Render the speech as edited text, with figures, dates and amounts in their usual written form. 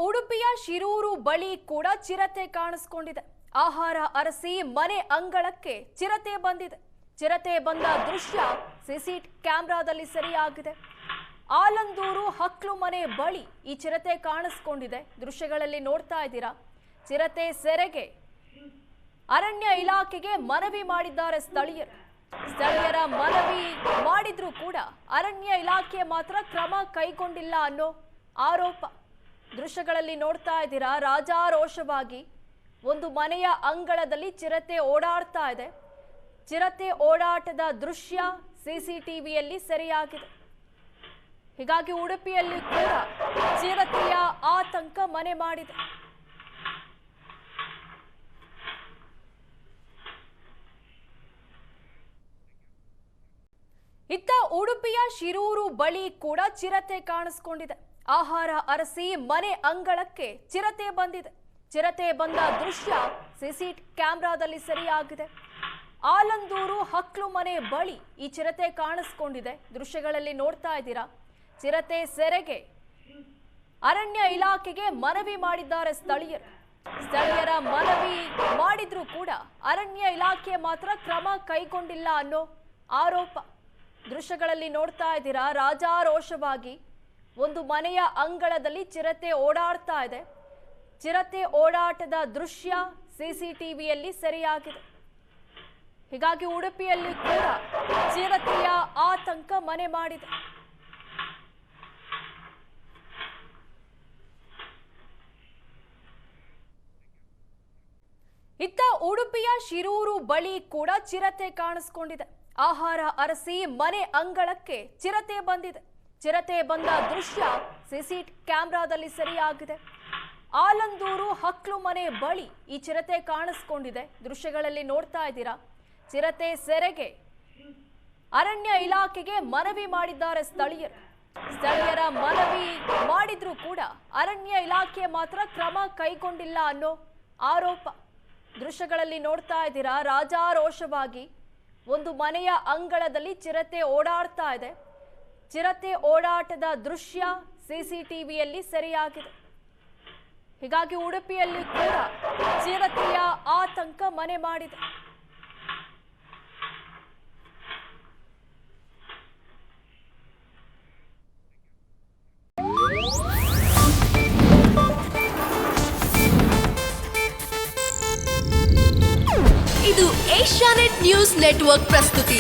ಉಡುಪಿಯ ಶಿರೂರು ಬಳಿ ಕೂಡ ಚಿರತೆ ಕಾಣಿಸಿಕೊಂಡಿದೆ. ಆಹಾರ ಅರಸಿ ಮನೆ ಅಂಗಳಕ್ಕೆ ಚಿರತೆ ಬಂದಿದೆ. ಚಿರತೆ ಬಂದ ದೃಶ್ಯ ಸಿಸಿ ಕ್ಯಾಮೆರಾದಲ್ಲಿ ಸೆರೆಯಾಗಿದೆ. ಆಲಂದೂರು ಹಕ್ಲು ಮನೆ ಬಳಿ ಈ ಚಿರತೆ ಕಾಣಿಸಿಕೊಂಡಿದೆ. ದೃಶ್ಯಗಳಲ್ಲಿ ನೋಡ್ತಾ ಇದ್ದೀರಾ. ಚಿರತೆ ಸೆರೆಗೆ ಅರಣ್ಯ ಇಲಾಖೆಗೆ ಮನವಿ ಮಾಡಿದ್ದಾರೆ ಸ್ಥಳೀಯರು. ಸ್ಥಳೀಯರ ಮನವಿ ಮಾಡಿದ್ರೂ ಕೂಡ ಅರಣ್ಯ ಇಲಾಖೆ ಮಾತ್ರ ಕ್ರಮ ಕೈಗೊಂಡಿಲ್ಲ ಅನ್ನೋ ಆರೋಪ. ದೃಶ್ಯಗಳಲ್ಲಿ ನೋಡ್ತಾ ಇದ್ದೀರಾ. ರಾಜಾರೋಷವಾಗಿ ಒಂದು ಮನೆಯ ಅಂಗಳದಲ್ಲಿ ಚಿರತೆ ಓಡಾಡ್ತಾ ಇದೆ. ಚಿರತೆ ಓಡಾಟದ ದೃಶ್ಯ ಸಿಸಿಟಿವಿಯಲ್ಲಿ ಸೆರೆಯಾಗಿದೆ. ಹೀಗಾಗಿ ಉಡುಪಿಯಲ್ಲಿ ಕೂಡ ಚಿರತೆಯ ಆತಂಕ ಮನೆ ಮಾಡಿದೆ. ಇತ್ತ ಉಡುಪಿಯ ಶಿರೂರು ಬಳಿ ಕೂಡ ಚಿರತೆ ಕಾಣಿಸಿಕೊಂಡಿದೆ. ಆಹಾರ ಅರಸಿ ಮನೆ ಅಂಗಳಕ್ಕೆ ಚಿರತೆ ಬಂದಿದೆ. ಚಿರತೆ ಬಂದ ದೃಶ್ಯ ಸಿಸಿ ಕ್ಯಾಮೆರಾದಲ್ಲಿ ಸೆರೆಯಾಗಿದೆ. ಆಲಂದೂರು ಹಕ್ಲು ಮನೆ ಬಳಿ ಈ ಚಿರತೆ ಕಾಣಿಸಿಕೊಂಡಿದೆ. ದೃಶ್ಯಗಳಲ್ಲಿ ನೋಡ್ತಾ ಇದ್ದೀರಾ. ಚಿರತೆ ಸೆರೆಗೆ ಅರಣ್ಯ ಇಲಾಖೆಗೆ ಮನವಿ ಮಾಡಿದ್ದಾರೆ ಸ್ಥಳೀಯರು. ಸ್ಥಳೀಯರ ಮನವಿ ಮಾಡಿದ್ರೂ ಕೂಡ ಅರಣ್ಯ ಇಲಾಖೆ ಮಾತ್ರ ಕ್ರಮ ಕೈಗೊಂಡಿಲ್ಲ ಅನ್ನೋ ಆರೋಪ. ದೃಶ್ಯಗಳಲ್ಲಿ ನೋಡ್ತಾ ಇದ್ದೀರಾ. ರಾಜಾರೋಷವಾಗಿ ಒಂದು ಮನೆಯ ಅಂಗಳದಲ್ಲಿ ಚಿರತೆ ಓಡಾಡ್ತಾ ಇದೆ. ಚಿರತೆ ಓಡಾಟದ ದೃಶ್ಯ ಸಿಸಿಟಿವಿಯಲ್ಲಿ ಸೆರೆಯಾಗಿದೆ. ಹೀಗಾಗಿ ಉಡುಪಿಯಲ್ಲಿ ಕೂಡ ಚಿರತೆಯ ಆತಂಕ ಮನೆ ಮಾಡಿದೆ. ಇತ್ತ ಉಡುಪಿಯ ಶಿರೂರು ಬಳಿ ಕೂಡ ಚಿರತೆ ಕಾಣಿಸಿಕೊಂಡಿದೆ. ಆಹಾರ ಅರಸಿ ಮನೆ ಅಂಗಳಕ್ಕೆ ಚಿರತೆ ಬಂದಿದೆ. ಚಿರತೆ ಬಂದ ದೃಶ್ಯ ಸಿಸಿ ಕ್ಯಾಮೆರಾದಲ್ಲಿ ಸೆರೆಯಾಗಿದೆ. ಆಲಂದೂರು ಹಕ್ಲು ಮನೆ ಬಳಿ ಈ ಚಿರತೆ ಕಾಣಿಸಿಕೊಂಡಿದೆ. ದೃಶ್ಯಗಳಲ್ಲಿ ನೋಡ್ತಾ ಇದ್ದೀರಾ. ಚಿರತೆ ಸೆರೆಗೆ ಅರಣ್ಯ ಇಲಾಖೆಗೆ ಮನವಿ ಮಾಡಿದ್ದಾರೆ ಸ್ಥಳೀಯರು. ಸ್ಥಳೀಯರ ಮನವಿ ಮಾಡಿದ್ರೂ ಕೂಡ ಅರಣ್ಯ ಇಲಾಖೆ ಮಾತ್ರ ಕ್ರಮ ಕೈಗೊಂಡಿಲ್ಲ ಅನ್ನೋ ಆರೋಪ. ದೃಶ್ಯಗಳಲ್ಲಿ ನೋಡ್ತಾ ಇದ್ದೀರಾ. ರಾಜಾರೋಷವಾಗಿ ಒಂದು ಮನೆಯ ಅಂಗಳದಲ್ಲಿ ಚಿರತೆ ಓಡಾಡ್ತಾ ಇದೆ. ಚಿರತೆ ಓಡಾಟದ ದೃಶ್ಯ ಸಿಸಿಟಿವಿಯಲ್ಲಿ ಸೆರೆಯಾಗಿದೆ. ಹೀಗಾಗಿ ಉಡುಪಿಯಲ್ಲಿ ಕೂಡ ಚಿರತೆಯ ಆತಂಕ ಮನೆ ಮಾಡಿದೆ. ಇದು ಏಷ್ಯಾನೆಟ್ ನ್ಯೂಸ್ ನೆಟ್ವರ್ಕ್ ಪ್ರಸ್ತುತಿ.